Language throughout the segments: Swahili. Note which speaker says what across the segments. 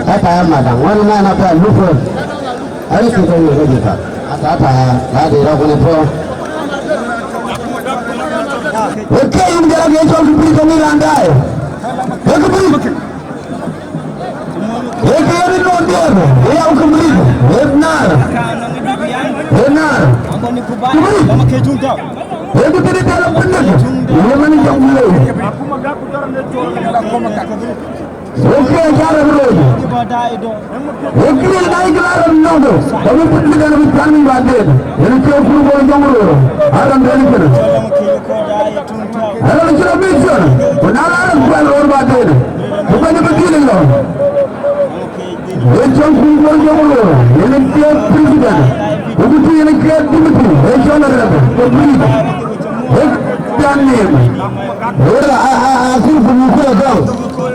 Speaker 1: Tata madang, wani na na pa lupo. Ari kita ni kita. Tata lagi ragu ni po. Okay, ini jalan yang jauh lebih kami landai. Kembali. Ini dia. Dia kembali. Benar. Itu tidak dalam benar. Ini mana yang mulai? Okay, jalan dulu. Okay, naik jalan dulu. Kami pergi dalam planning bandit. Ini cukup boleh jauh. Alam dari mana? Alam sudah bisa. Penalar bukan orang bandit. Bukannya begini loh. Ini cukup boleh jauh. Ini tiap presiden. Begitu ini tiap dimati. Ini jangan ada. Begitu. Jangan. Aku bukan kau.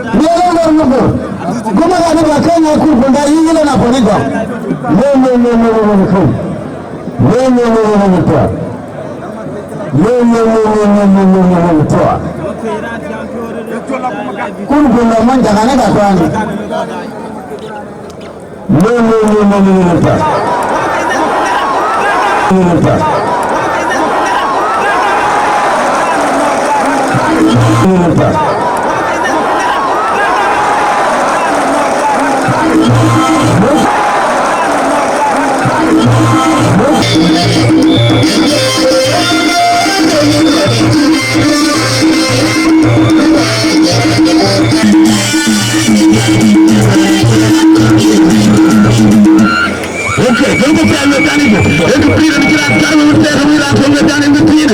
Speaker 1: Dia orang lupa. Cuma kalau makan aku benda ini lah nak pergi kau. No. Kun benda mana jangan ada tuan. Okay,